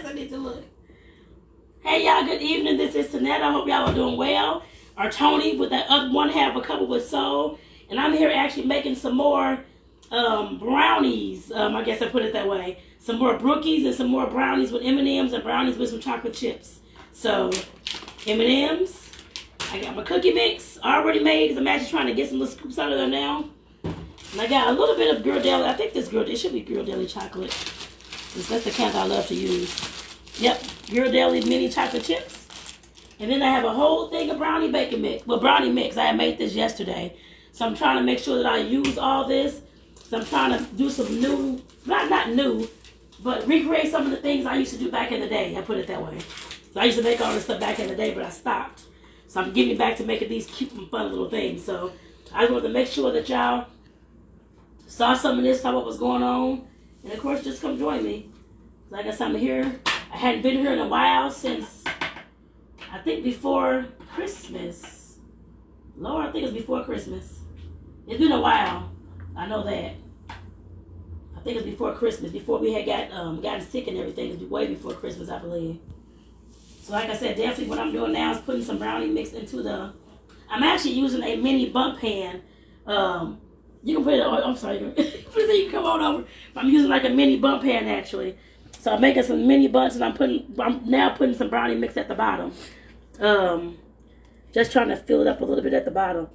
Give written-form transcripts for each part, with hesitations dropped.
I need to look. Hey, y'all, good evening. This is Tonetta. I hope y'all are doing well. Or Tony with that other one half a couple with soul. And I'm here actually making some more brownies. I guess I put it that way. Some more Brookies and some more brownies with M&Ms and brownies with some chocolate chips. So, M&Ms. I got my cookie mix already made because I'm actually trying to get some little scoops out of there now. And I got a little bit of Ghirardelli. I think it should be Ghirardelli chocolate. That's the kind I love to use. Yep, Ghirardelli mini chocolate chips. And then I have a whole thing of brownie bacon mix. Well, brownie mix. I had made this yesterday. So I'm trying to make sure that I use all this. So I'm trying to do some new, not new, but recreate some of the things I used to do back in the day. I put it that way. So I used to make all this stuff back in the day, but I stopped. So I'm getting back to making these cute and fun little things. So I just wanted to make sure that y'all saw some of this, saw what was going on. And of course, just come join me. Like I said, I'm here. I hadn't been here in a while since, I think before Christmas. Lord, I think it's before Christmas. It's been a while. I know that. I think it's before Christmas. Before we had gotten sick and everything. It's way before Christmas, I believe. So like I said, definitely what I'm doing now is putting some brownie mix into the... I'm actually using a mini bump pan. You can put it on... I'm sorry. You can come on over. I'm using like a mini bump pan, actually. So I'm making some mini bunts, and I'm now putting some brownie mix at the bottom. Just trying to fill it up a little bit at the bottom.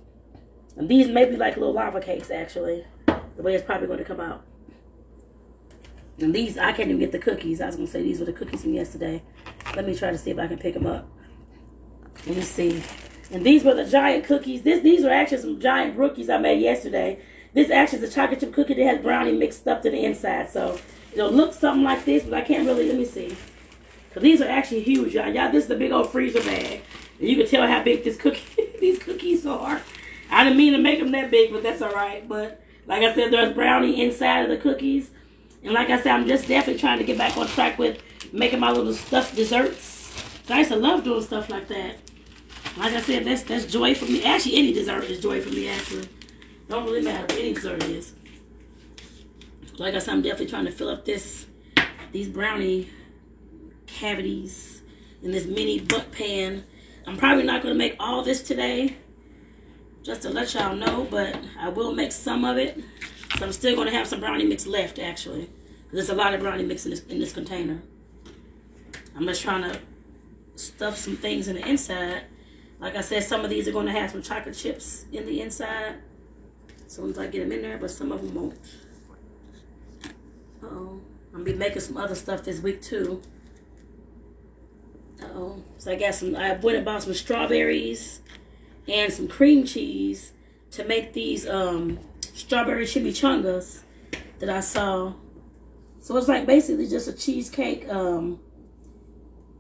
And these may be like little lava cakes, actually. The way it's probably going to come out. And these, I can't even get the cookies. I was going to say these were the cookies from yesterday. Let me try to see if I can pick them up. Let me see. And these were the giant cookies. These were actually some giant Brookies I made yesterday. This actually is a chocolate chip cookie that has brownie mix stuffed to the inside. So it'll look something like this, but I can't really, let me see. Because these are actually huge, y'all. This is the big old freezer bag. And you can tell how big these cookies are. I didn't mean to make them that big, but that's all right. But like I said, there's brownie inside of the cookies. And like I said, I'm just definitely trying to get back on track with making my little stuffed desserts. So I used to love doing stuff like that. Like I said, that's joy for me. Actually, any dessert is joy for me, actually. Don't really matter what any dessert is. Like I said, I'm definitely trying to fill up these brownie cavities in this mini butt pan. I'm probably not going to make all this today, just to let y'all know, but I will make some of it. So I'm still going to have some brownie mix left, actually. There's a lot of brownie mix in this container. I'm just trying to stuff some things in the inside. Like I said, some of these are going to have some chocolate chips in the inside. So once I get them in there, but some of them won't. Uh-oh. I'm going to be making some other stuff this week, too. Uh-oh. So I went and bought some strawberries and some cream cheese to make these strawberry chimichangas that I saw. So it's like basically just a cheesecake,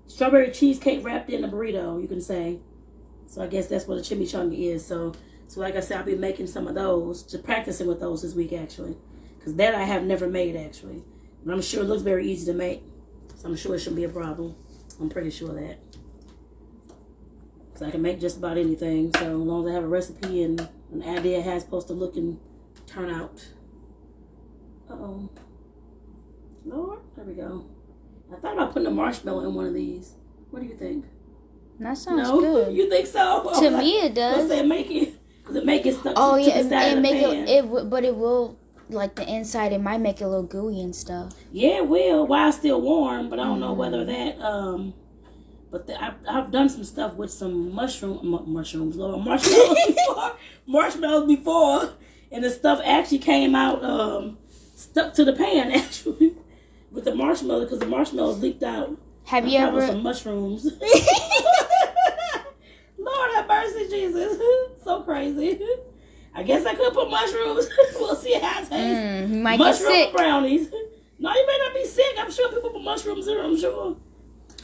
strawberry cheesecake wrapped in a burrito, you can say. So I guess that's what a chimichanga is. So like I said, I'll be making some of those, just practicing with those this week, actually. Because that I have never made, actually. But I'm sure it looks very easy to make. So I'm sure it shouldn't be a problem. I'm pretty sure of that. So I can make just about anything. So as long as I have a recipe and an idea how it's supposed to look and turn out. Uh-oh. Lord, there we go. I thought about putting a marshmallow in one of these. What do you think? That sounds good. You think so? To me, it does. Because it make it stuck to the side of the pan. But it will, like the inside, it might make it a little gooey and stuff. Yeah, it will, while it's still warm. But I don't know whether that, but I've done some stuff with some marshmallows before. And the stuff actually came out, stuck to the pan, actually, with the marshmallow, because the marshmallows leaked out. Have you ever... some mushrooms. Lord have mercy, Jesus. So crazy. I guess I could put mushrooms. We'll see how it tastes. You might Mushroom get sick. brownies. No, you may not be sick. I'm sure people put mushrooms in, I'm sure.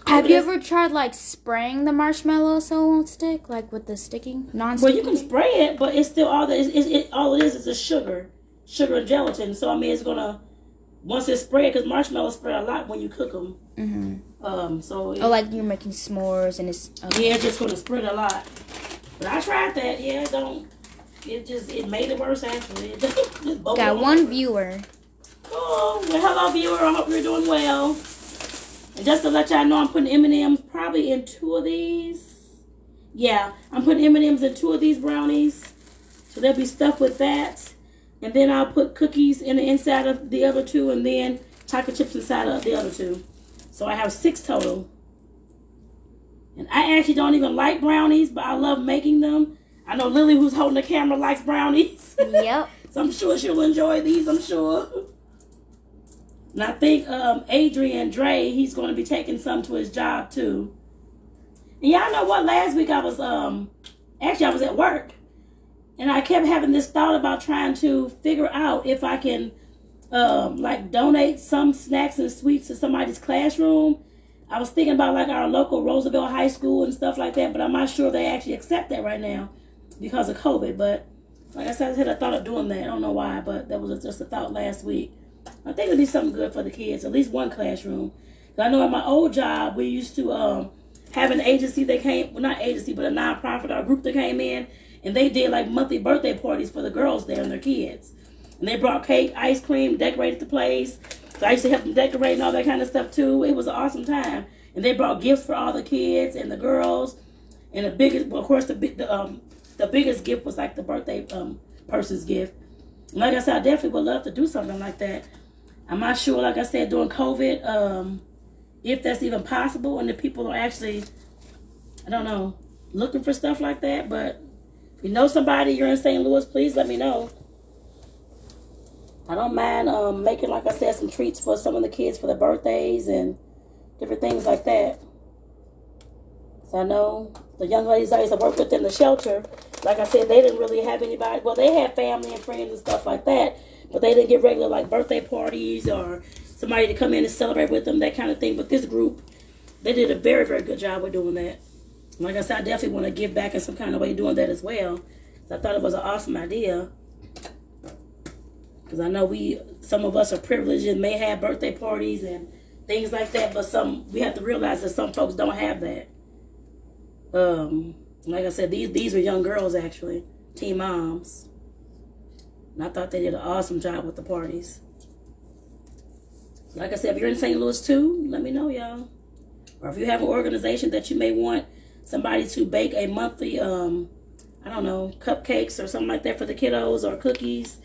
Have you ever tried, like, spraying the marshmallow so it won't stick? Like, with the sticking? Non-sticking? Well, you can spray it, but it's still all it is a sugar and gelatin. So, I mean, it's going to, once it's sprayed, because marshmallows spray a lot when you cook them. Like you're making s'mores and it's... Okay. Yeah, it's just going to spread a lot. But I tried that. Yeah, it made it worse, actually. Just got one viewer. Oh, well, hello, viewer. I hope you're doing well. And just to let y'all know, I'm putting M&M's probably in 2 of these. Yeah, I'm putting M&M's in 2 of these brownies. So they'll be stuffed with that. And then I'll put cookies in the inside of the other 2 and then chocolate chips inside of the other 2. So I have 6 total. And I actually don't even like brownies, but I love making them. I know Lily, who's holding the camera, likes brownies. Yep. So I'm sure she'll enjoy these, I'm sure. And I think Adrian Dre, he's going to be taking some to his job too. And y'all know what? Last week I was actually I was at work, and I kept having this thought about trying to figure out if I can like donate some snacks and sweets to somebody's classroom. I was thinking about like our local Roosevelt High School and stuff like that, but I'm not sure if they actually accept that right now because of COVID. But like I said, I thought of doing that. I don't know why, but that was just a thought last week. I think it'd be something good for the kids, at least one classroom. I know at my old job, we used to have an agency that came, well, not agency, but a nonprofit or a group that came in, and they did like monthly birthday parties for the girls there and their kids. And they brought cake, ice cream, decorated the place. So I used to help them decorate and all that kind of stuff too. It was an awesome time. And they brought gifts for all the kids and the girls. And the biggest, well, of course, the biggest gift was like the birthday person's gift. And like I said, I definitely would love to do something like that. I'm not sure, like I said, during COVID, if that's even possible and if people are actually, I don't know, looking for stuff like that. But if you know somebody, you're in St. Louis, please let me know. I don't mind making, like I said, some treats for some of the kids for their birthdays and different things like that. So I know the young ladies I used to work with in the shelter, like I said, they didn't really have anybody. Well, they had family and friends and stuff like that, but they didn't get regular like birthday parties or somebody to come in and celebrate with them, that kind of thing. But this group, they did a very, very good job with doing that. And like I said, I definitely want to give back in some kind of way doing that as well. So I thought it was an awesome idea. Because I know some of us are privileged and may have birthday parties and things like that, but we have to realize that some folks don't have that. Like I said, these are young girls actually, teen moms. And I thought they did an awesome job with the parties. Like I said, if you're in St. Louis too, let me know, y'all. Or if you have an organization that you may want somebody to bake a monthly, I don't know, cupcakes or something like that for the kiddos, or cookies,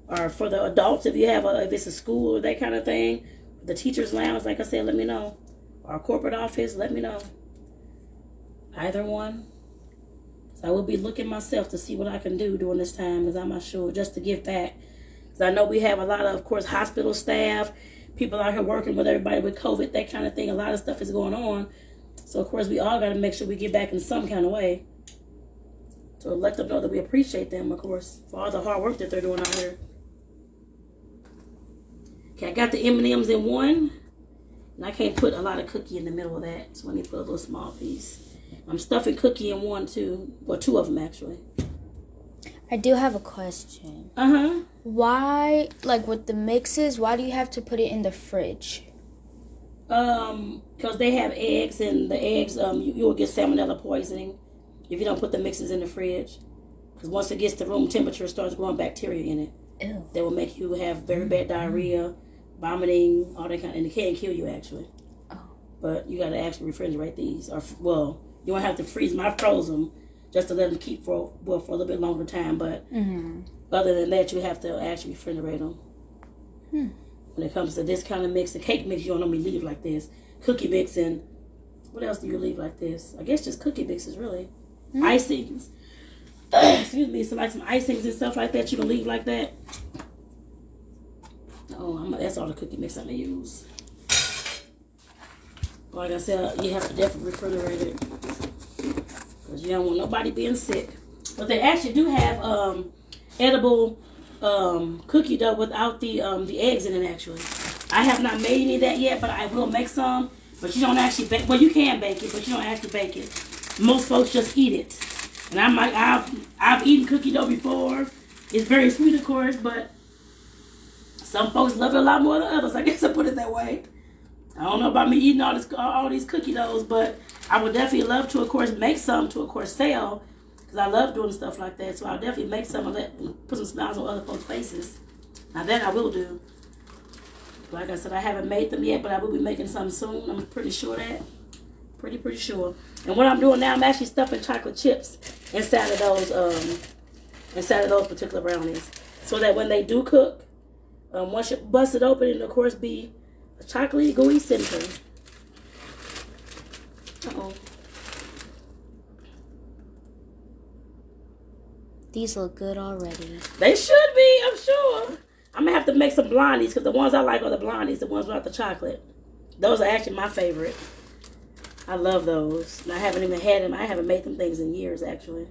or for the adults if if it's a school or that kind of thing. The teacher's lounge, like I said, let me know. Or a corporate office, let me know. Either one. So I will be looking myself to see what I can do during this time, because I'm not sure, just to give back. Because I know we have a lot of course, hospital staff, people out here working with everybody with COVID, that kind of thing. A lot of stuff is going on. So, of course, we all got to make sure we get back in some kind of way. To let them know that we appreciate them, of course, for all the hard work that they're doing out here. Okay, I got the M&M's in one. And I can't put a lot of cookie in the middle of that. So let me put a little small piece. I'm stuffing cookie in one, too. Well, 2 of them, actually. I do have a question. Uh-huh. Why, like with the mixes, why do you have to put it in the fridge? Because they have eggs, and the eggs, you will get salmonella poisoning if you don't put the mixes in the fridge. Because once it gets to room temperature, it starts growing bacteria in it. Ew. That will make you have very bad diarrhea, vomiting, all that kind of, and it can kill you, actually. Oh. But you got to actually refrigerate these. Or, well, you won't have to freeze them. I froze them just to let them keep for a little bit longer time. But other than that, you have to actually refrigerate them. When it comes to this kind of mix, the cake mix, you don't normally leave like this. Cookie mix, and what else do you leave like this? I guess just cookie mixes, really. Icings. Excuse me. So like some icings and stuff like that, you can leave like that. Oh, that's all the cookie mix I'm going to use. Like I said, you have to definitely refrigerate it. Because you don't want nobody being sick. But they actually do have edible cookie dough without the eggs in it, actually. I have not made any of that yet, but I will make some. But you don't actually bake. Well, you can bake it, but you don't actually bake it. Most folks just eat it. And I'm like, I've eaten cookie dough before. It's very sweet, of course, but some folks love it a lot more than others. I guess I put it that way. I don't know about me eating all these cookie doughs, but I would definitely love to, of course, make some to, of course, sell. Because I love doing stuff like that. So I'll definitely make some and put some smiles on other folks' faces. Now that I will do. Like I said, I haven't made them yet, but I will be making some soon. I'm pretty sure that. Pretty sure. And what I'm doing now, I'm actually stuffing chocolate chips inside of those particular brownies, so that when they do cook, once you bust it open, it'll of course be a chocolatey gooey center. Uh-oh. These look good already. They should be, I'm sure. I'm gonna have to make some blondies, because the ones I like are the blondies, the ones without the chocolate. Those are actually my favorite. I love those. And I haven't even had them. I haven't made them things in years, actually.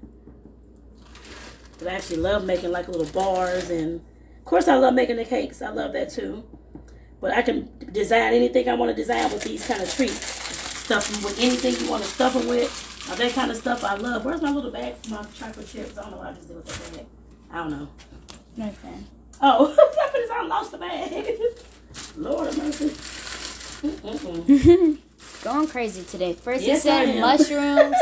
But I actually love making like little bars, and of course I love making the cakes. I love that too. But I can design anything I want to design with these kind of treats. Stuff them with anything you want to stuff them with. That kind of stuff I love. Where's my little bag for my chocolate chips? I don't know what I just did with that bag. I don't know. Okay. Oh, I lost the bag. Lord have mercy. Going crazy today. First Yes, you said mushrooms.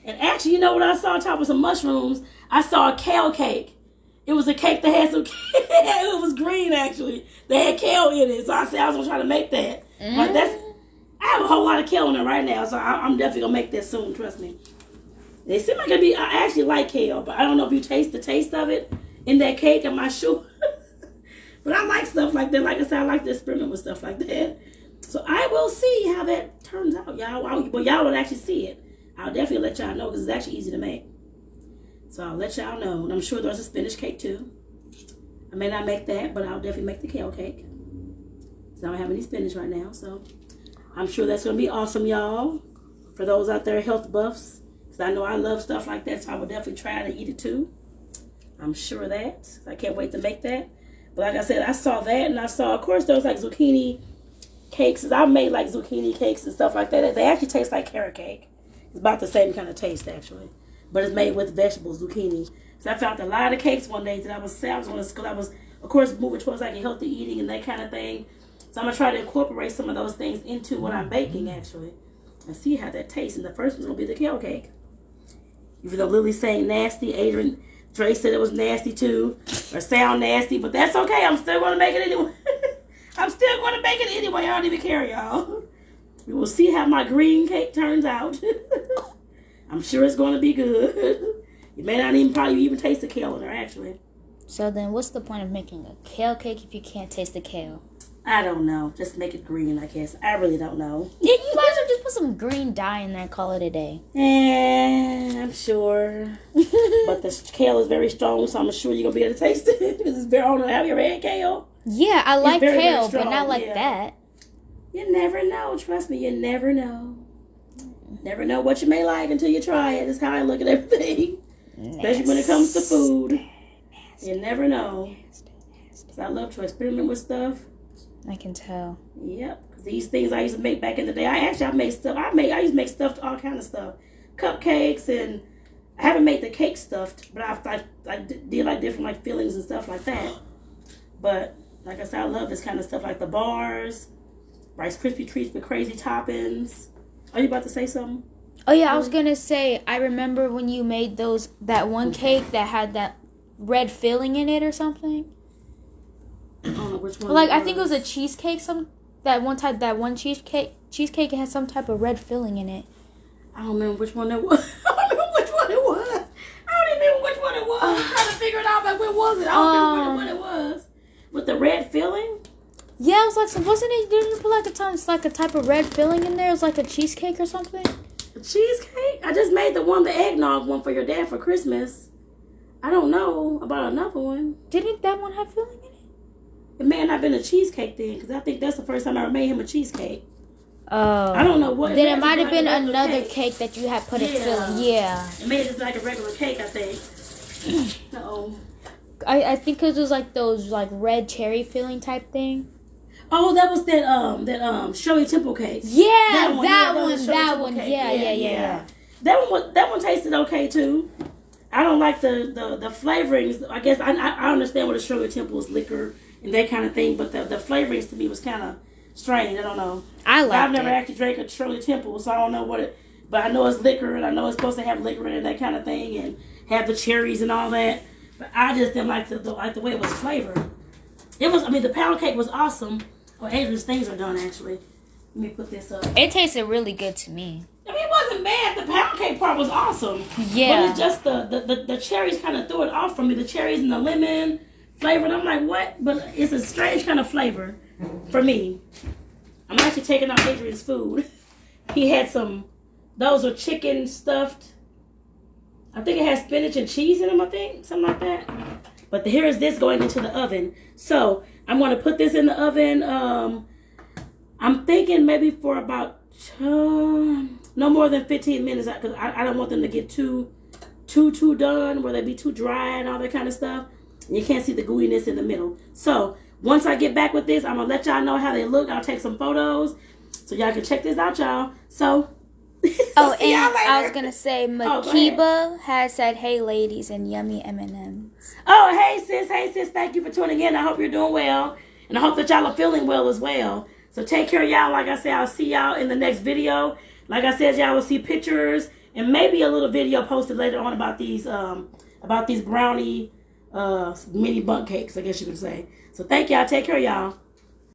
And actually, you know what I saw on top of some mushrooms? I saw a kale cake. It was a cake that had some it was green, actually. They had kale in it. So I said I was going to try to make that. Like I have a whole lot of kale in it right now, so I'm definitely going to make that soon, trust me. They seem like I actually like kale, but I don't know if you taste the taste of it in that cake. I'm not sure. But I like stuff like that. Like I said, I like to experiment with stuff like that. So I will see how that turns out, y'all. Well, y'all will actually see it. I'll definitely let y'all know, because it's actually easy to make. So I'll let y'all know. And I'm sure there's a spinach cake too. I may not make that, but I'll definitely make the kale cake. So I don't have any spinach right now, so I'm sure that's going to be awesome, y'all. For those out there, health buffs. Because I know I love stuff like that, so I will definitely try to eat it too. I'm sure of that. I can't wait to make that. But like I said, I saw that, and I saw, of course, there was like zucchini cakes. I've made like zucchini cakes and stuff like that. They actually taste like carrot cake. It's about the same kind of taste, actually. But it's made with vegetables, zucchini. So I found a lot of cakes one day that I was of course, moving towards like healthy eating and that kind of thing. So I'm going to try to incorporate some of those things into what I'm baking, actually, and see how that tastes. And the first one's going to be the kale cake. Even though Lily's saying nasty, Adrian Dre said it was nasty too, or sound nasty, but that's okay. I'm still going to make it anyway. I'm still going to make it anyway. I don't even care, y'all. We will see how my green cake turns out. I'm sure it's going to be good. You may not probably even taste the kale in there, actually. So then what's the point of making a kale cake if you can't taste the kale? I don't know. Just make it green, I guess. I really don't know. Yeah, you might as well just put some green dye in there and call it a day. I'm sure. But the kale is very strong, so I'm sure you're going to be able to taste it. It's very, I don't know, have you ever had kale? Yeah, I like very, kale, very but not like that. You never know. Trust me, you never know. Never know what you may like until you try it. That's how I look at everything. Especially when it comes to food. You never know. Because I love to experiment with stuff. I can tell. Yep. These things I used to make back in the day. I used to make stuff, all kind of stuff. Cupcakes, and I haven't made the cake stuffed, but I did like different like fillings and stuff like that. But like I said, I love this kind of stuff, like the bars, Rice Krispie treats with crazy toppings. Are you about to say something? Oh yeah, I was gonna say, I remember when you made that one cake that had that red filling in it or something. I don't know which one. Like I think it was a cheesecake. That one cheesecake had some type of red filling in it. I don't remember which one it was. I don't remember which one it was. I'm trying to figure it out. Like, what was it? I don't remember what it was. With the red filling. Yeah, it was like, wasn't it? Didn't you put like a type of red filling in there? It was like a cheesecake or something. A cheesecake? I just made the eggnog one for your dad for Christmas. I don't know about another one. Didn't that one have filling in it? It may not have been a cheesecake then, because I think that's the first time I ever made him a cheesecake. Oh. I don't know what. Then it might have been another cake that you had put a filling. Yeah. It made it like a regular cake, I think. Uh-oh. I think it was like those like red cherry filling type thing. Oh, that was that Shirley Temple cake. Yeah, that one. Yeah. That one tasted okay too. I don't like the flavorings. I guess I understand what a Shirley Temple's liquor and that kind of thing, but the flavorings to me was kind of strange. I don't know. I've never actually drank a Shirley Temple, so I don't know what it. But I know it's liquor, and I know it's supposed to have liquor in it, that kind of thing, and have the cherries and all that. But I just didn't like the way it was flavored. The pound cake was awesome. Well, Adrian's things are done, actually. Let me put this up. It tasted really good to me. I mean, it wasn't bad. The pound cake part was awesome. Yeah. But it's just the cherries kind of threw it off from me. The cherries and the lemon flavor. And I'm like, what? But it's a strange kind of flavor for me. I'm actually taking out Adrian's food. He had those are chicken stuffed. I think it has spinach and cheese in them, I think. Something like that. But here is this going into the oven. So I'm going to put this in the oven. I'm thinking maybe for about no more than 15 minutes, because I don't want them to get too done, where they be too dry and all that kind of stuff. And you can't see the gooiness in the middle. So once I get back with this, I'm gonna let y'all know how they look. I'll take some photos so y'all can check this out, y'all. So oh, and I was gonna say Makiba has said, "Hey ladies," and yummy M&Ms. Oh, hey sis, thank you for tuning in. I hope you're doing well, and I hope that y'all are feeling well as well. So take care, y'all. Like I said, I'll see y'all in the next video. Like I said, y'all will see pictures and maybe a little video posted later on about these brownie mini bundt cakes, I guess you could say. So thank y'all. Take care, y'all.